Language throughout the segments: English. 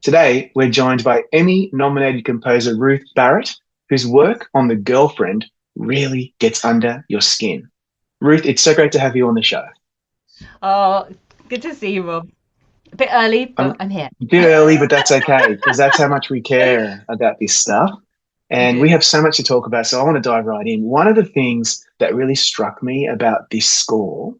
Today, we're joined by Emmy-nominated composer Ruth Barrett, whose work on The Girlfriend really gets under your skin. Ruth, it's so great to have you on the show. Oh, good to see you, Rob. A bit early, I'm but I'm here. a bit early, but that's okay because that's how much we care about this stuff. We And we do. have so much to talk about, so I want to dive right in. One of the things that really struck me about this score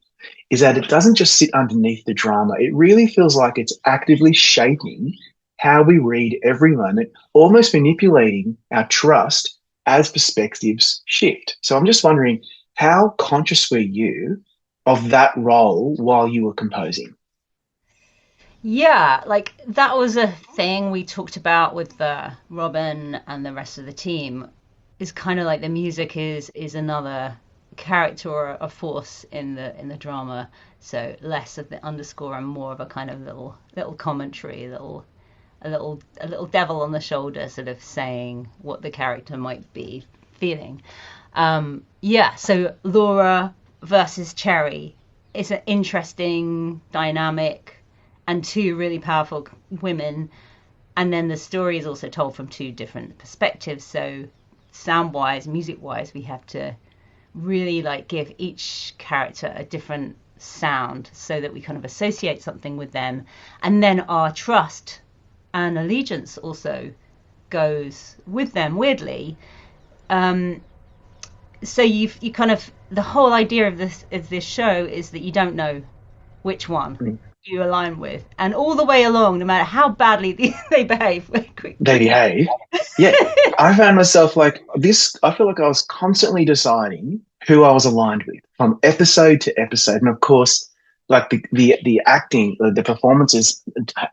is that it doesn't just sit underneath the drama. It really feels like it's actively shaping how we read every moment, almost manipulating our trust as perspectives shift. So I'm just wondering, how conscious were you of that role while you were composing? Yeah, like that was a thing we talked about with Robin and the rest of the team. Is kind of like the music is another character or a force in the drama. So less of the underscore and more of a kind of little commentary, a little devil on the shoulder, sort of saying what the character might be feeling. Yeah, so Laura versus Cherry is an interesting dynamic and two really powerful women. And then the story is also told from two different perspectives. So sound wise, music wise, we have to really like give each character a different sound so that we kind of associate something with them. And then our trust and allegiance also goes with them weirdly. Um, so you kind of the whole idea of this show is that you don't know which one you align with, and all the way along, no matter how badly they behave, They behave. Yeah, I found myself like this. I feel like I was constantly deciding who I was aligned with from episode to episode, and of course, like the acting, the performances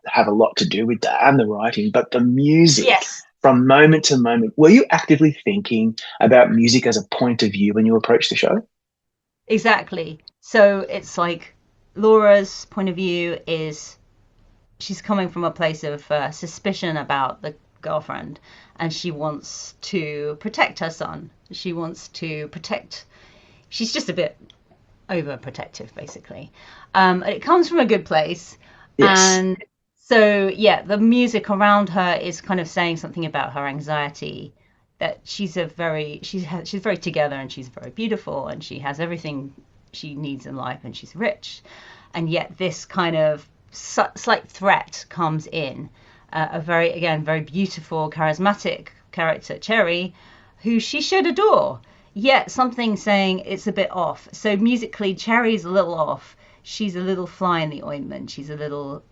have a lot to do with that, and the writing, but the music yes, from moment to moment. Were you actively thinking about music as a point of view when you approached the show? exactly. So it's like Laura's point of view is she's coming from a place of suspicion about the girlfriend, and she wants to protect her son. She wants to protect. She's just a bit overprotective, basically. It comes from a good place, Yes. and so yeah, the music around her is kind of saying something about her anxiety. That she's very together and she's very beautiful and she has everything she needs in life and she's rich, and yet this kind of slight threat comes in. A very again very beautiful, charismatic character, Cherry, who she should adore. Yet something saying it's a bit off. So musically, Cherry's a little off. She's a little fly in the ointment. She's a little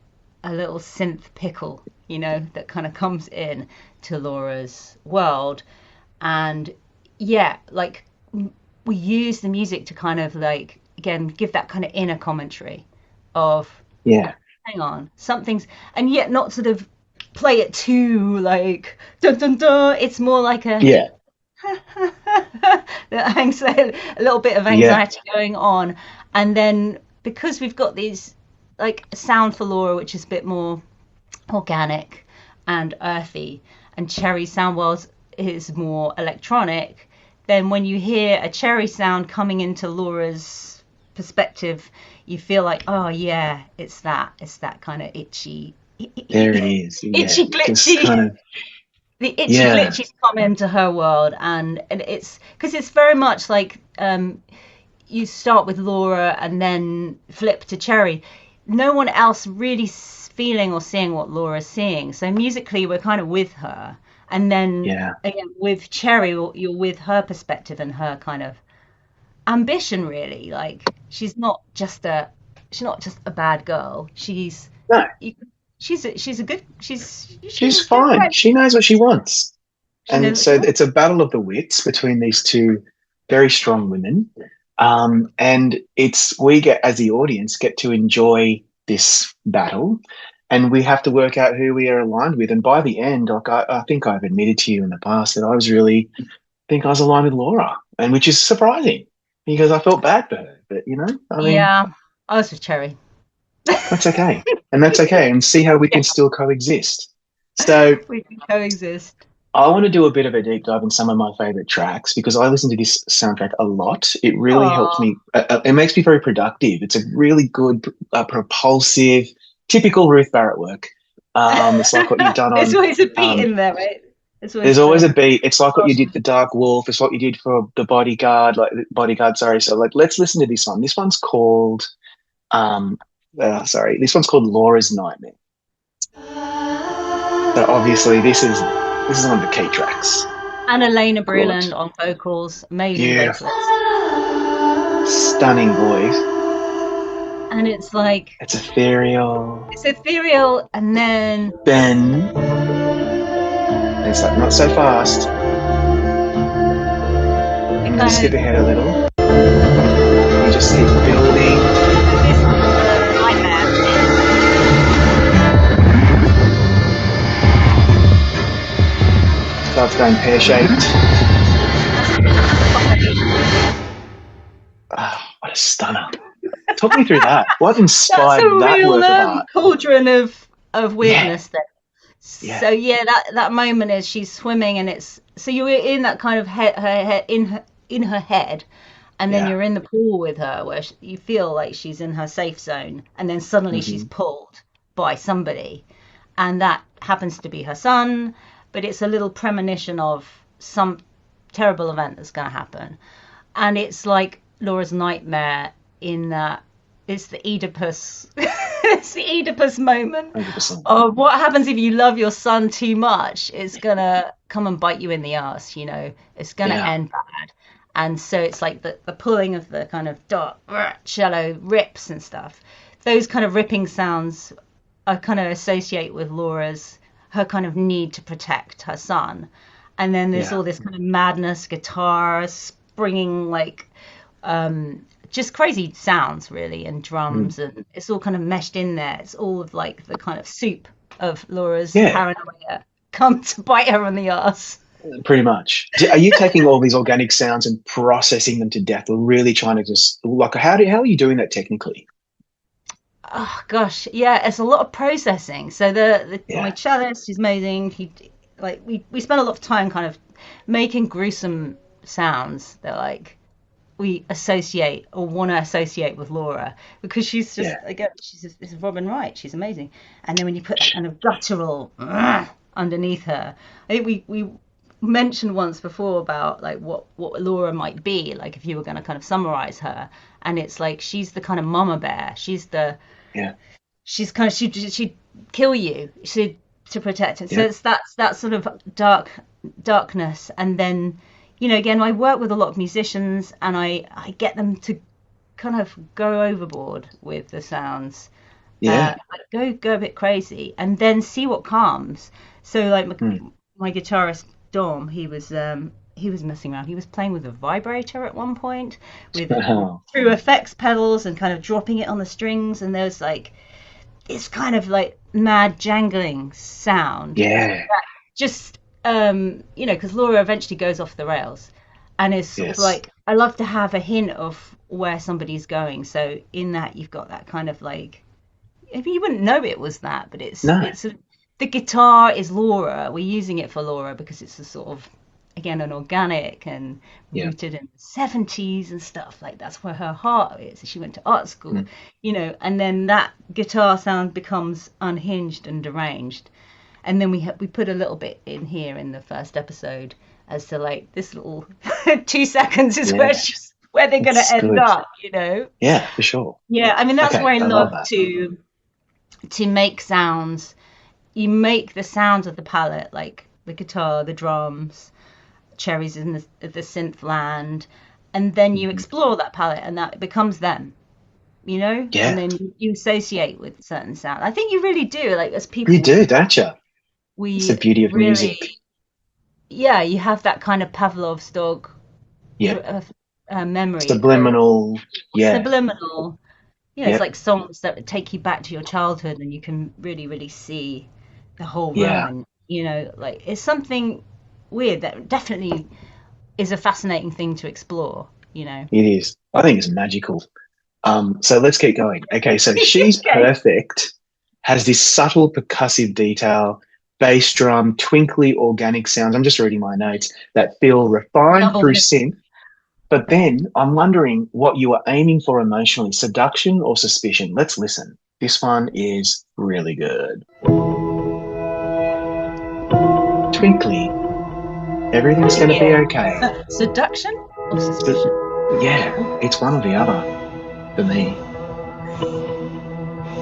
synth pickle, that kind of comes in to Laura's world. And yeah, like we use the music to kind of like again give that kind of inner commentary of Yeah. hang on, something's, and yet not sort of play it too like dun dun dun. It's more like a Yeah. a little bit of Yeah. anxiety going on, and then because we've got these like sound for Laura, which is a bit more organic and earthy, and Cherry sound world is more electronic. Then when you hear a Cherry sound coming into Laura's perspective, you feel like, oh yeah, it's that kind of itchy, There it is. Yeah. itchy Just glitchy, kind of, the itchy yeah. glitchies come into her world, and it's because it's very much like you start with Laura and then flip to Cherry. No one else really feeling or seeing what Laura's seeing. So musically, we're kind of with her, and then Yeah. again with Cherry, you're with her perspective and her kind of ambition. Really, like she's not just a bad girl. No, She's a good she's she's fine. right. She knows what she wants. She And knows what so she wants. it's a battle of the wits between these two very strong women. And it's we get as the audience get to enjoy this battle, and we have to work out who we are aligned with. And by the end, like I think I've admitted to you in the past that I was really think I was aligned with Laura, and which is surprising because I felt bad for her. But I mean, Yeah, I was with Cherry. that's okay, and that's okay, and see how we Yeah, can still coexist. So we can coexist. I want to do a bit of a deep dive in some of my favorite tracks because I listen to this soundtrack a lot. It really helps Oh, me. It makes me very productive. It's a really good, propulsive, typical Ruth Barrett work. It's like what you've done There's on. always a beat Um, in there, right? There's always there's kind always of a beat. It's like what you did passion. for Dark Wolf. It's what you did for the Bodyguard, like Bodyguard. Sorry. So like, let's listen to this one. This one's called. Um, sorry. This one's called Laura's Nightmare. So obviously, this is one of the key tracks. And Elena Good, Breland on vocals, amazing beautiful, vocalist. stunning voice. And it's like It's ethereal. it's ethereal, and then Then it's like not so fast. it I'm going to kind skip of ahead a little. You just keep building. this nightmare bit. Starts going pear shaped. That's the bit that suffocates you. Ah, what a stunner! Talk me through that. What That's a inspired that real work of art? cauldron of Yeah, weirdness there. yeah, So yeah, that moment is she's swimming, and it's so you're in that kind of her head in her head, and then yeah. you're in the pool with her where you feel like she's in her safe zone, and then suddenly she's Hmm. pulled by somebody, and that happens to be her son, but it's a little premonition of some terrible event that's going to happen, and it's like Laura's nightmare in that it's the Oedipus, it's the Oedipus moment 100%. of what happens if you love your son too much. It's gonna come and bite you in the ass, you know. It's gonna Yeah. end bad. And so it's like the pulling of the kind of dark, shallow rips and stuff. Those kind of ripping sounds I kind of associate with Laura's her kind of need to protect her son. And then there's Yeah. all this kind of madness, guitar springing like just crazy sounds really, and Mm. drums, and it's all kind of meshed in there. It's all of like the kind of soup of Laura's Yeah, paranoia come to bite her on the ass. pretty much. Are you taking all these organic sounds and processing them to death, or really trying to just like how are you doing that technically? Oh gosh, yeah, it's a lot of processing. So the my Yeah. cellist, he's amazing. He like we spent a lot of time kind of making gruesome sounds that like we associate or want to associate with Laura, because she's just Yeah. again she's just, this is Robin Wright. She's amazing. And then when you put that kind of guttural underneath her, I think we mentioned once before about like what Laura might be like if you were going to kind of summarize her, and it's like she's the kind of mama bear. Yeah. She's kind of she'd kill you to protect it. So Yeah. it's that sort of darkness, and then again I work with a lot of musicians, and I get them to kind of go overboard with the sounds, Yeah. like go a bit crazy, and then see what calms. So like Mm. my guitarist Dom, he was messing around. He was playing with a vibrator at one point with through effects pedals and kind of dropping it on the strings, and there's like this kind of like mad jangling sound Yeah. that just because Laura eventually goes off the rails, and it's sort of Yes. like I love to have a hint of where somebody's going. So in that you've got that kind of like I mean, you wouldn't know it was that, but No. the guitar is Laura. We're using it for Laura because it's a sort of again an organic and Yeah. rooted in the 70s and stuff. Like that's where her heart is. She went to art school, Mm. and then that guitar sound becomes unhinged and deranged. And then we put a little bit in here in the first episode as to like this little 2 seconds is Yeah. where they're gonna It's end good. up. Yeah, for sure. Yeah, I mean that's Okay, where I I love love that. to make sounds. You make the sounds of the palette, like the guitar, the drums, cherries in the synth land, and then you Mhm. explore that palette, and that becomes them. And Yeah, then you associate with certain sound. I think you really do, like as you people, do, don't you? It's the we beauty of really, music. yeah, you have that kind of Pavlov's dog Yeah. memory of Subliminal. Yeah. subliminal. It's Yep. like songs that take you back to your childhood, and you can really, really see the whole room. Yeah. And, like it's something weird that definitely is a fascinating thing to explore. It is. I think it's magical. So let's keep going. Okay, so She's Okay. Perfect has this subtle percussive detail, bass drum, twinkly organic sounds. I'm just reading my notes that feel refined Double through hit. synth. But then I'm wondering what you are aiming for emotionally, seduction or suspicion. Let's listen. This one is really good. twinkly. Everything's going to be Yeah. okay. Seduction or So, suspicion? yeah, it's one or the other for me.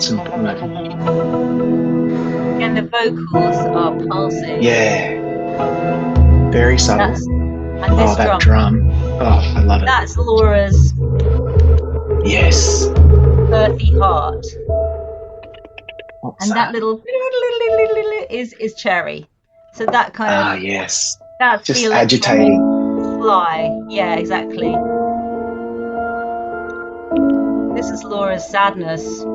Some, like, And the vocals are pulsing. yeah, very subtle. That's and Oh, this that drum. drum. Oh, I love it. That's Laura's Yes. earthy heart, What's and that that? little is Cherry. So that kind Ah, of yes. that's the Just electronic agitating. fly. Yeah, exactly. This is Laura's sadness, and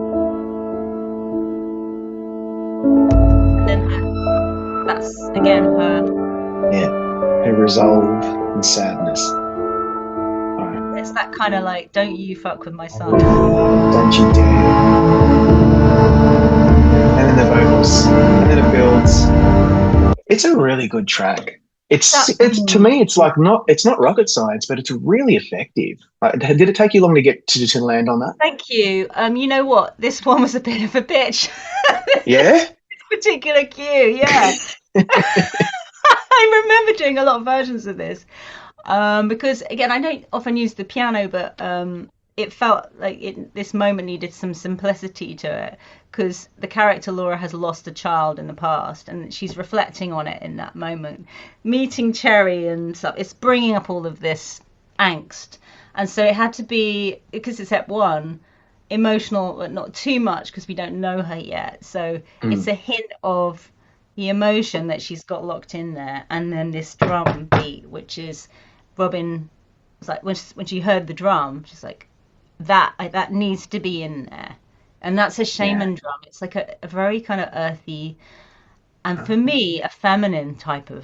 then that's again her. Yeah. Her resolve and sadness. All right. It's that kind of like, don't you fuck with my son. Don't you dare. And then the vocals. And then it builds. It's a really good track. That It's to me, it's like it's not rocket science, but it's really effective. Like, did it take you long to get to land on that? Thank you. You know what? This one was a bit of a bitch. Yeah. This particular cue, yeah. I remember doing a lot of versions of this. Because again, I don't often use the piano, but it felt like this moment needed some simplicity to it because the character Laura has lost a child in the past, and she's reflecting on it in that moment, meeting Cherry and stuff. It's bringing up all of this angst, and so it had to be because it's Ep 1, emotional, but not too much because we don't know her yet. So it's Mm. a hint of the emotion that she's got locked in there, and then this drum beat, which is Robin was like when she heard the drum, she's like that needs to be in there, and that's a Yeah. shaman drum. It's like a very kind of earthy, and for me, a feminine type of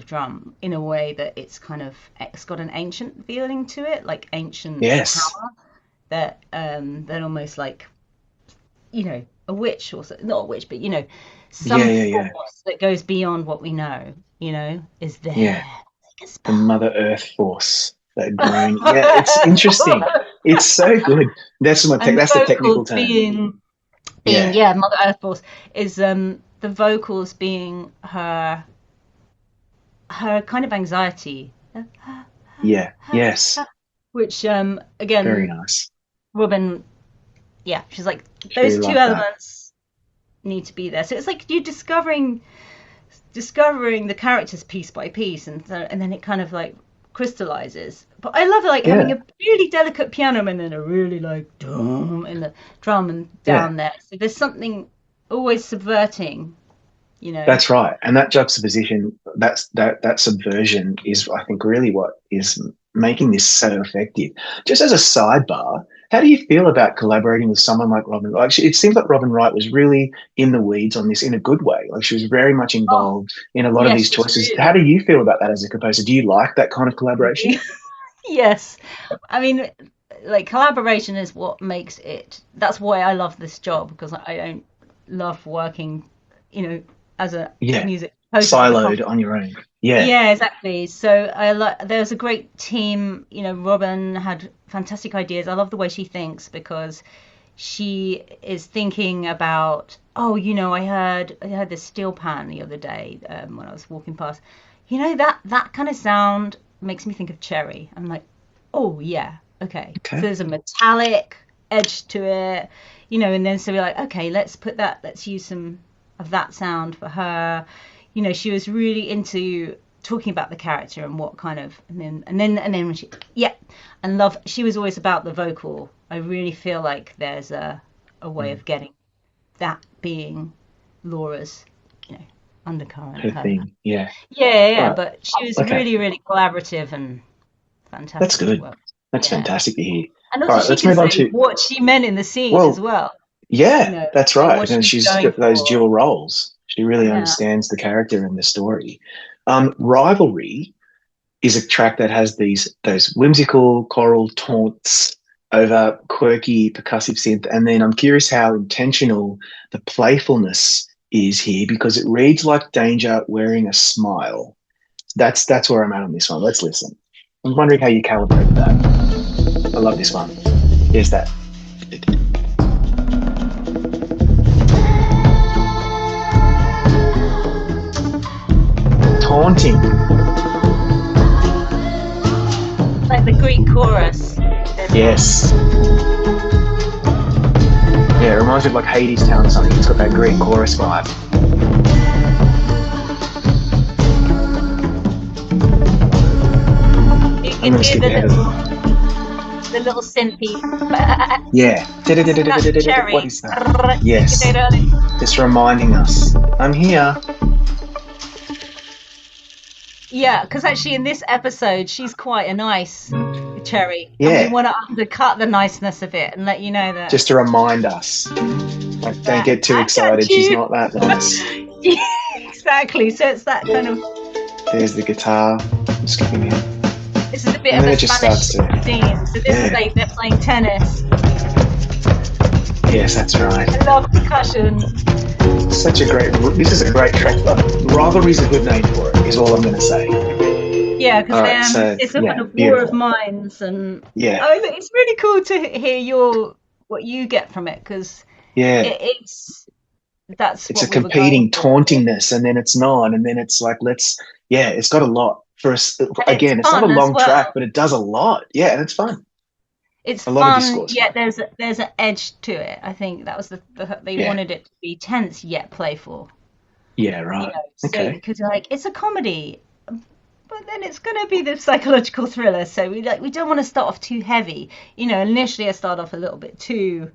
drum in a way that it's got an ancient feeling to it, like ancient Yes. power that almost like a witch or so, not a witch, but Yeah. some Yeah. Yeah. force that goes beyond what we know, is there. Yeah. Like a The spell. Mother Earth force, that groan. Yeah, it's interesting. It's so good. And the That's the technical vocals term. being Yeah, yeah, Mother Earth force is the vocals being her kind of anxiety. yeah, yes. Which Very again, nice. Robin, yeah, she's like She those really two like that. elements need to be there. So it's like you discovering the characters piece by piece, and then it kind of like crystallizes. But I love it, like having Yeah, a really delicate piano and then a really like dum in the drum and yeah. down there. So there's something always subverting, you know. That's right. And that juxtaposition, that subversion is, I think, really what is making this so effective. Just as a sidebar, how do you feel about collaborating with someone like Robin? Like, it seems like Robin Wright was really in the weeds on this in a good way. Like, she was very much Oh, involved in a lot of these yes, it's choices. How really. do you feel about that as a composer? Do you like that kind of collaboration? Yes. I mean, like collaboration is what makes it. That's why I love this job because I don't love working, as a Yeah, music composer for the siloed on your own. Yeah, Yeah, exactly. So I like there's a great team. Robin had fantastic ideas. I love the way she thinks because she is thinking about, oh, I heard this steel pan the other day when I was walking past. That kind of sound makes me think of Cherry. I'm like, oh yeah, okay. So okay. there's a metallic edge to it, and then so we're like, okay, let's use some of that sound for her. She was really into talking about the character and what kind of, and then when yeah, and love. She was always about the vocal. I really feel like there's a way Mm, of getting that being Laura's, you know, undercurrent. her thing. Yeah. Yeah, All yeah, right. but she was Okay. really, really collaborative and That's fantastic to good. work with. That's Yeah, fantastic to hear. and All also right, she let's can move on say to, what she meant in the scene as well, well. yeah, that's Like right. what And she was she's going got those for. dual roles. She really Yeah. understands the character and the story. Rivalry is a track that has those whimsical choral taunts over quirky percussive synth. And then I'm curious how intentional the playfulness is here because it reads like danger wearing a smile. That's where I'm at on this one. Let's listen. I'm wondering how you calibrate that. I love this one. Here's that. haunting. Like the Greek chorus. Yes. Yeah, it reminds me of like Hades Town or something. It's got that Greek chorus vibe. You I'm can going to do skip ahead of them. the little synthy. Yeah. That's What Cherry. is that? Yes. Just reminding us. I'm here. Yeah, because actually in this episode she's quite a nice Cherry, and we Yeah. want to undercut the niceness of it and let you know that, Just to remind us. Like, don't that get too I got excited. She's you. not that nice. Yeah, exactly. So it's that kind of. There's the guitar. I'm skipping it. This is a bit And of then a it just Spanish starts to. scene. So this is Yeah. like they're playing tennis. Yes, that's right. I love percussion. Such a great. This is a great track. Rivalry's a good name for it. Is all I'm going to say. Yeah, because All right. So it's a kind yeah, of war of beautiful. minds, and Yeah. it's really cool to hear what you get from it, because Yeah. it's that's It's a what we were going competing for, really. tauntingness, and then it's not, and then it's like yeah, it's got a lot for us. And it's Again, it's not a fun as long track, well. but it does a lot. Yeah, and it's fun. It's A lot of fun, discourse yet fun. there's an edge to it. I think that was they Yeah. wanted it to be tense yet playful. Yeah. You Right. know, so Okay. because like it's a comedy, but then it's going to be the psychological thriller. So we don't want to start off too heavy. You know, initially I start off a little bit too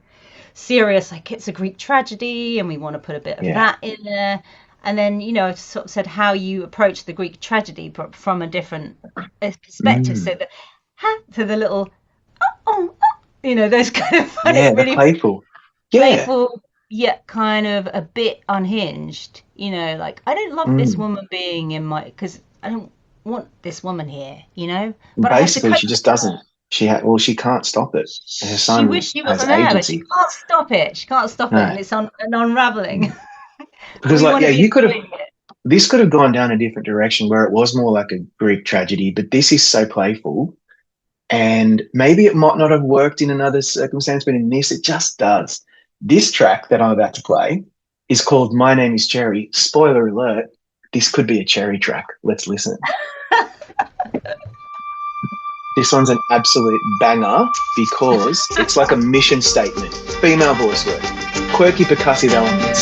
serious, like it's a Greek tragedy, and we want to put a bit of Yeah. that in there. And then, I've sort of said how you approach the Greek tragedy, but from a different perspective. So Mm. to the little, those kind of funny, Yeah. The really playful. Yeah. playful, yet kind of a bit unhinged. Like I don't love this Mm. woman being in my, because I don't want this woman here, but I have to Basically, cope she just with her. doesn't. She can't stop it. Her She son wished she has wasn't there, but she agency. can't stop it. She can't stop it, No. and it's an unraveling. Mm. And Because we like, want yeah, to be you could have. enjoying it. This could have gone down a different direction where it was more like a Greek tragedy, but this is so playful. And maybe it might not have worked in another circumstance, but in this, it just does. This track that I'm about to play is called My Name is Cherry. Spoiler alert, this could be a Cherry track. Let's listen. This one's an absolute banger because it's like a mission statement. Female voice work, quirky percussive elements,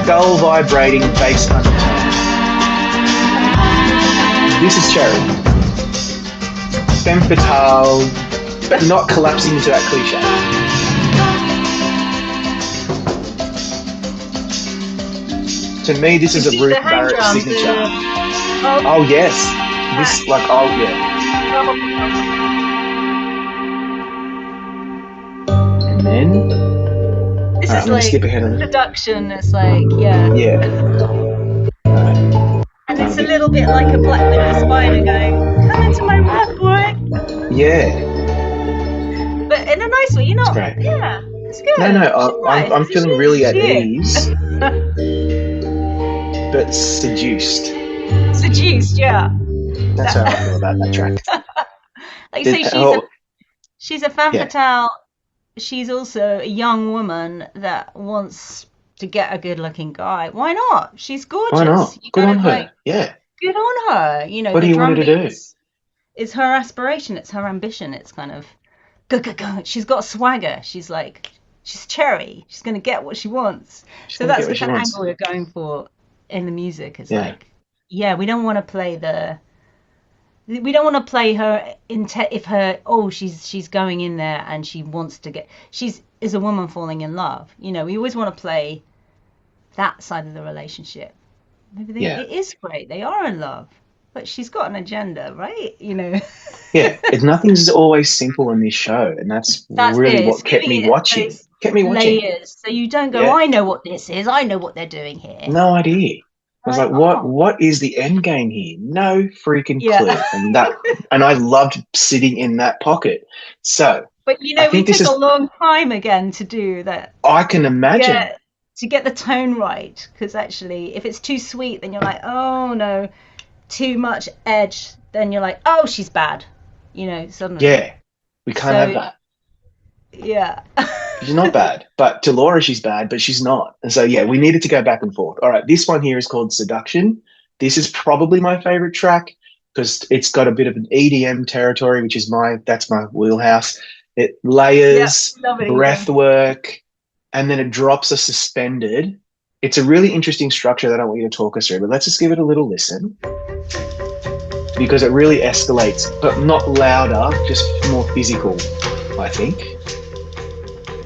skull vibrating bass undertone. This is Cherry. Femme fatale, but not collapsing into that cliche. To me, this is You a see Ruth the hand Barrett drums. signature. Oh, Oh yes, this like oh yeah, and then this all right, is I'm gonna skip like ahead a little. seduction. It's like, yeah. Yeah, all right, And time it's a to little bit like a Black Widow spider going, come into my web, boy. yeah, But in a nice way, it's great. yeah, it's No, good. She's no, nice. I'm feeling really at She is. ease, but seduced. Seduced, yeah. That's how I feel That, about that track. like you say, Oh she's a femme yeah, fatale. She's also a young woman that wants to get a good-looking guy. Why not? She's why gorgeous. not? You Good on gotta like, her. Yeah. good on her. What do The you want her to drumbeat do? is her aspiration. It's her ambition. It's kind of go go go. She's got swagger. She's Cherry. She's gonna get what she wants. She's So gonna get that's what the she kind of wants. angle we're going for in the music. Is Yeah. like, yeah, we don't want to play her if her she's going in there and she wants to get she's is a woman falling in love. We always want to play that side of the relationship. Maybe Yeah. it is great. They are in love, but she's got an agenda, right? Yeah. Nothing's always simple in this show, and that's That's it. really It's what kept giving me it watching. those Kept me watching. layers, so you don't go, Yeah. I know what this is. I know what they're doing here. No idea. I was Like, like, oh, what is the end game here? No freaking clue. yeah. And I loved sitting in that pocket. So But I we think this took a is long time again to do that. I can imagine. Yeah, to get the tone right, because actually if it's too sweet, then you're like, oh no. Too much edge, then you're like, oh, she's bad, suddenly. Yeah. We can't have So that. yeah. She's not bad. But to Laura she's bad, but she's not. And so yeah, we needed to go back and forth. All right, this one here is called Seduction. This is probably my favorite track because it's got a bit of an EDM territory, which is that's my wheelhouse. It Yeah, layers, love it breath even. work, and then it drops a suspended. It's a really interesting structure that I want you to talk us through, but let's just give it a little listen because it really escalates, but not louder, just more physical, I think.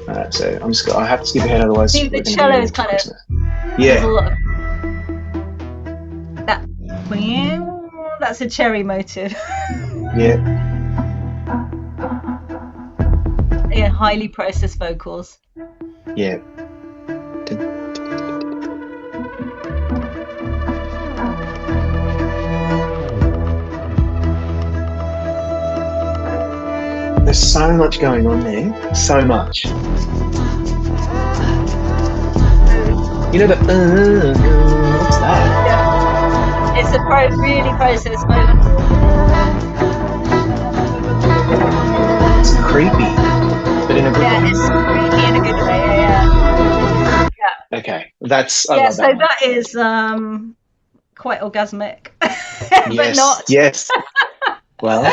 All right, so I have to skip ahead, otherwise See, the we're going to be cello here is until kind of, Christmas. there's a Yeah, lot of that. That's a cherry motive. yeah, Yeah, highly processed vocals. yeah. There's so much going on there, so much. You know the what's that? Yeah, it's a really processed vocal. It's creepy, but in a good Yeah, way. it's creepy in a good way. Yeah, yeah, Okay, that's I yeah. love So that one. that is quite orgasmic, but Yes, not. yes. Well,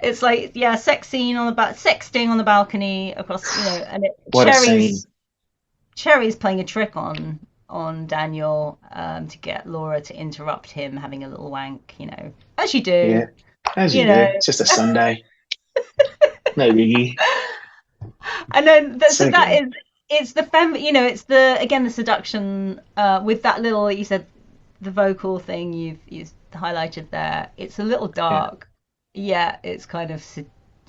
It's like, yeah, sexting on the balcony across, and what a scene. Cherry's playing a trick on Daniel, to get Laura to interrupt him having a little wank, as you do, Yeah, as you you do. know. It's just a Sunday. No biggie. And then so So that good. is, it's the it's the, again, the seduction, with that little, you said, the vocal thing you've highlighted there. It's a little Yeah, dark. Yeah, it's kind of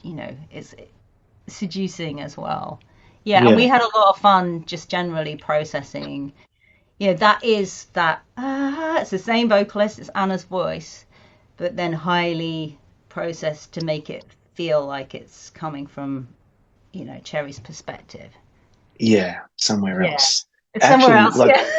it's seducing as well. Yeah, and we yeah, had a lot of fun just generally processing. That is that. It's the same vocalist, it's Anna's voice, but then highly processed to make it feel like it's coming from, Cherry's perspective. yeah. Somewhere Yeah, else. it's somewhere Actually, else. like Yeah.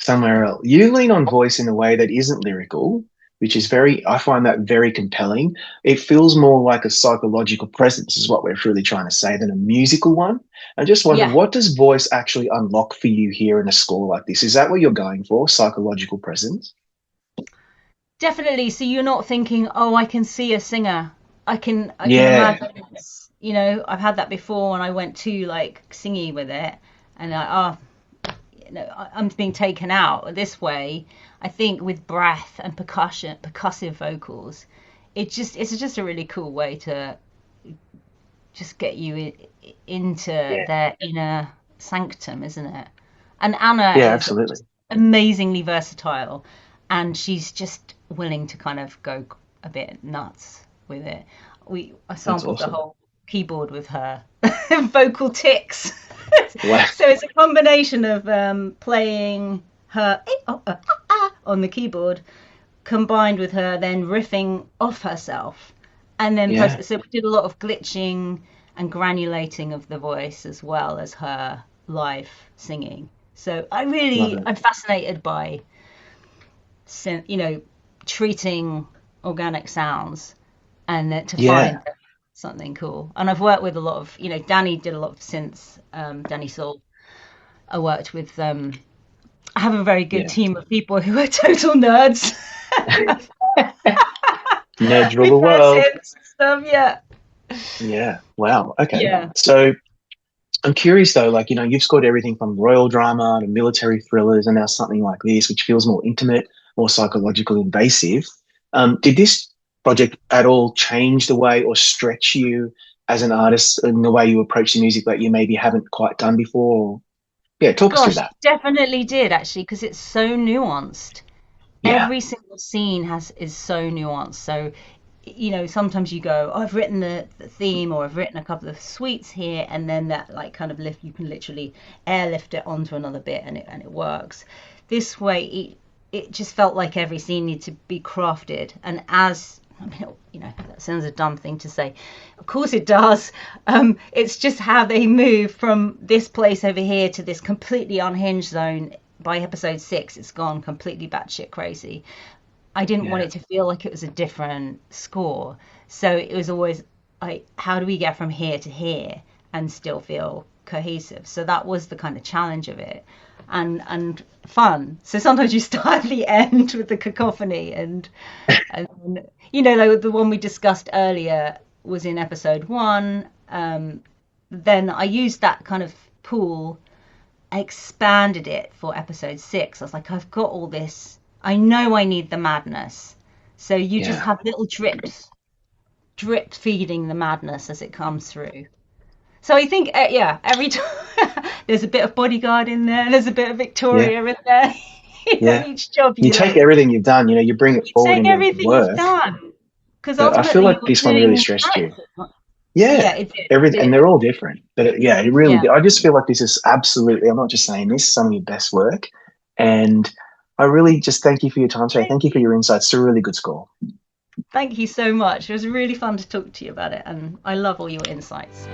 somewhere else. You lean on voice in a way that isn't lyrical, which is I find that very compelling. It feels more like a psychological presence, is what we're really trying to say, than a musical one. I just wonder, Yeah, what does voice actually unlock for you here in a score like this? Is that what you're going for, psychological presence? definitely. So you're not thinking, oh, I can see a singer. I can Yeah, imagine this. I've had that before when I went to like singy with it, and I'm being taken out this way. I think with breath and percussive vocals, it's just a really cool way to just get you into yeah, their inner sanctum, isn't it? And Anna yeah, is absolutely. just amazingly versatile, and she's just willing to kind of go a bit nuts with it. I That's sampled the awesome. whole keyboard with her vocal ticks. Wow. So it's a combination of playing her on the keyboard, combined with her then riffing off herself, and then Yeah, so we did a lot of glitching and granulating of the voice as well as her live singing. So love it. I'm fascinated by you know treating organic sounds, and to find Yeah, something cool. And I've worked with a lot of, Danny did a lot of synths. Danny Saul. I worked with. I have a very good yeah. team of people who are total nerds. Nerds rule With the their world. synths and stuff. Yeah. Yeah. Wow. Okay. Yeah. So I'm curious though, like, you've scored everything from royal drama to military thrillers and now something like this, which feels more intimate, more psychological, invasive. Did this project at all change the way or stretch you as an artist in the way you approach the music that you maybe haven't quite done before? Yeah, talk us through Gosh, it that. definitely did actually, because it's so nuanced. Yeah. Every single scene is so nuanced. So, sometimes you go, oh, I've written the theme, or I've written a couple of suites here, and then that like kind of you can literally airlift it onto another bit, and it works. This way, it just felt like every scene needed to be crafted, and as I mean, that sounds a dumb thing to say. Of course it does. It's just how they move from this place over here to this completely unhinged zone. By episode 6, it's gone completely batshit crazy. I didn't want Yeah. it to feel like it was a different score. So it was always like, how do we get from here to here and still feel cohesive. So that was the kind of challenge of it, and fun. So sometimes you start at the end with the cacophony, and like the one we discussed earlier was in episode 1. Then I used that kind of pool. I expanded it for episode 6. I was like, I've got all this. I know I need the madness. So you just Yeah. have little drips, drip feeding the madness as it comes through. So I think, yeah, every time there's a bit of Bodyguard in there, there's a bit of Yeah. Victoria in there. Yeah. Each job You you take like, everything you've done, you bring it you forward take into everything you've work. done, because But I feel ultimately like you're this one really doing stressed you. characters. Yeah, Yeah. it did. It Everything, and did. they're all different. But yeah, it really Yeah. did. I just feel like this is absolutely, I'm not just saying this, some of your best work. And I really just thank you for your time today. Thank Thank you for you. your insights. It's a really good score. Thank you so much. It was really fun to talk to you about it, and I love all your insights.